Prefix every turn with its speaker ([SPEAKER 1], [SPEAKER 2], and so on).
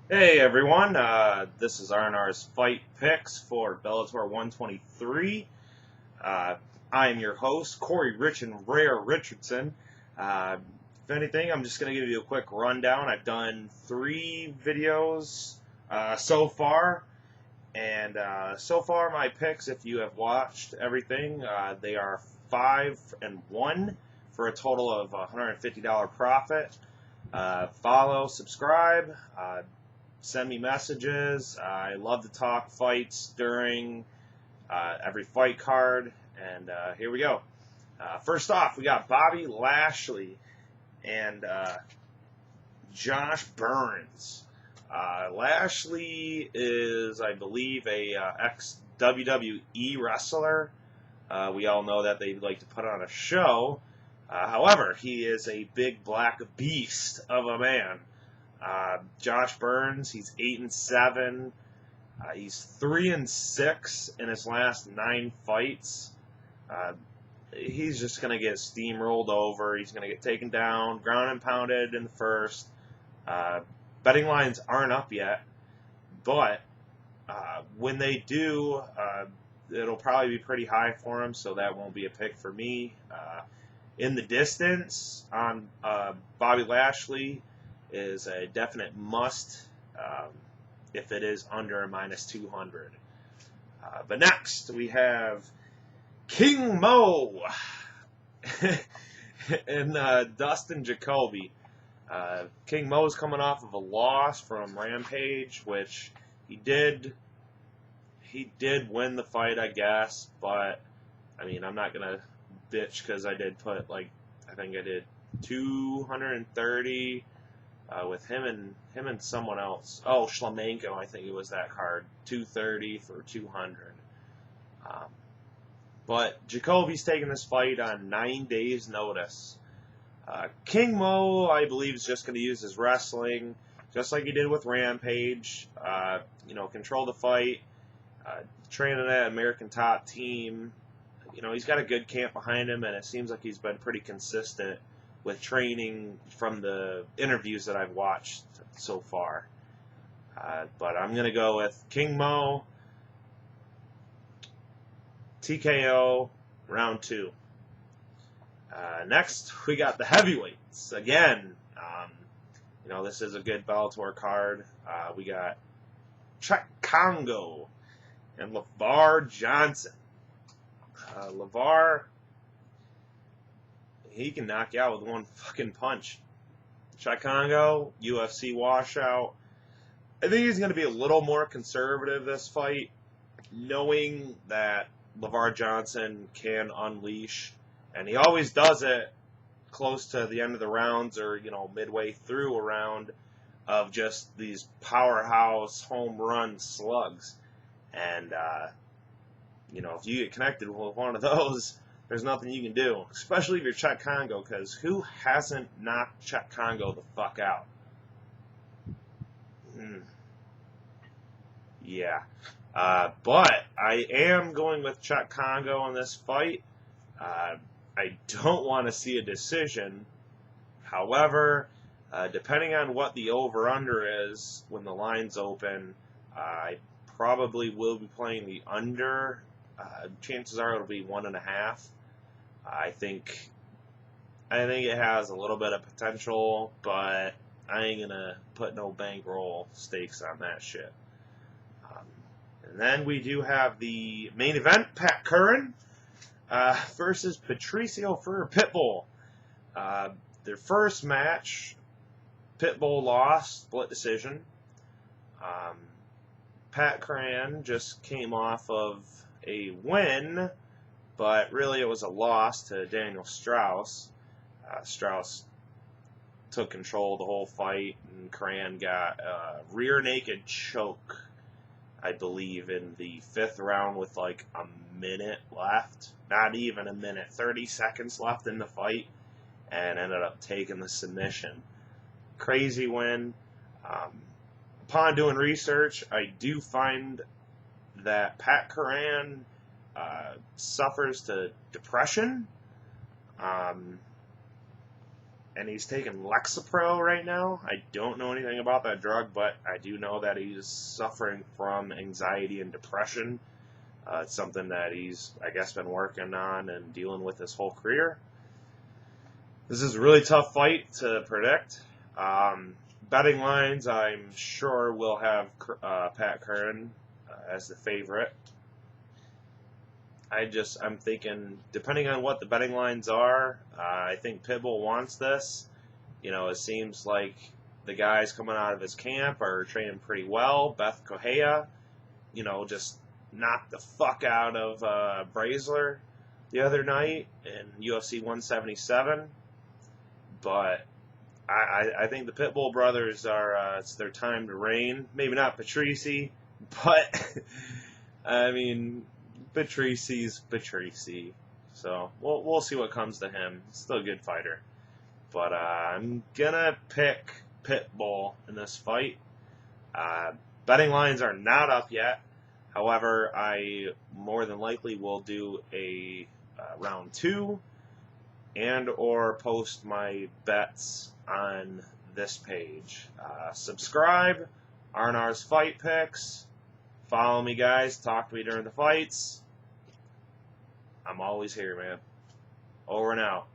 [SPEAKER 1] Hey everyone, this is R&R's Fight Picks for Bellator 123. Uh, I am your host, Corey Rich and Rare Richardson. Uh, if anything, I'm just going to give you a quick rundown. I've done 3 videos so far, and so far my picks, if you have watched everything, they are 5-1 for a total of $150 profit. Follow, subscribe. Send me messages. I love to talk fights during every fight card. And here we go. First off, we got Bobby Lashley and Josh Burns. Lashley is, I believe, a ex WWE wrestler. We all know that they like to put on a show. However, he is a big black beast of a man. Josh Burns, he's 8-7. He's 3-6 in his last 9 fights. He's just gonna get steamrolled over. He's gonna get taken down, ground and pounded in the first. Betting lines aren't up yet, but when they do, it'll probably be pretty high for him, so that won't be a pick for me. In the distance on Bobby Lashley is a definite must if it is under -200. But next we have King Mo and Dustin Jacoby. King Mo's coming off of a loss from Rampage, which he did win the fight, I guess, but I mean, I'm not gonna bitch because I did put I think I did 230 with him and someone else. Oh, Shlamenko, I think it was that card. 230 for 200. But Jacoby's taking this fight on 9 days' notice. King Mo, I believe, is just going to use his wrestling, just like he did with Rampage. Control the fight, train in that American Top Team. He's got a good camp behind him, and it seems like he's been pretty consistent with training from the interviews that I've watched so far. But I'm going to go with King Mo, TKO, round 2. Next, we got the heavyweights. Again, this is a good Bellator card. We got Chuck Congo and LeVar Johnson. LeVar, he can knock you out with one fucking punch. Chuck Congo, UFC washout. I think he's going to be a little more conservative this fight, knowing that LeVar Johnson can unleash, and he always does it close to the end of the rounds or, midway through a round of just these powerhouse home run slugs. And, if you get connected with one of those, there's nothing you can do, especially if you're Chuck Congo, because who hasn't knocked Chuck Congo the fuck out? Yeah. But I am going with Chuck Congo in this fight. I don't want to see a decision. However, depending on what the over-under is when the line's open, I probably will be playing the under. Chances are it'll be 1.5. I think it has a little bit of potential, but I ain't gonna put no bankroll stakes on that shit. And then we do have the main event: Pat Curran versus Patricio for Pitbull. Their first match, Pitbull lost, split decision. Pat Curran just came off of a win, but really it was a loss to Daniel Strauss. Strauss took control of the whole fight, and Curran got a rear naked choke, I believe, in the 5th round with a minute left. Not even a minute, 30 seconds left in the fight, and ended up taking the submission. Crazy win. Upon doing research, I do find that Pat Curran suffers to depression, and he's taking Lexapro right now. I don't know anything about that drug, but I do know that he's suffering from anxiety and depression. It's something that he's, I guess, been working on and dealing with his whole career. This is a really tough fight to predict. Betting lines, I'm sure we'll have Pat Curran as the favorite. I'm thinking, depending on what the betting lines are, I think Pitbull wants this. You know, it seems like the guys coming out of his camp are training pretty well. Beth Correia, you know, just knocked the fuck out of Baszler the other night in UFC 177. But I think the Pitbull brothers are, it's their time to reign. Maybe not Patrici, but, I mean, Patrici's Patrici. So, we'll see what comes to him. He's still a good fighter. But I'm going to pick Pitbull in this fight. Betting lines are not up yet. However, I more than likely will do a round 2 and or post my bets on this page. Subscribe, R&R's Fight Picks. Follow me, guys. Talk to me during the fights. I'm always here, man. Over and out.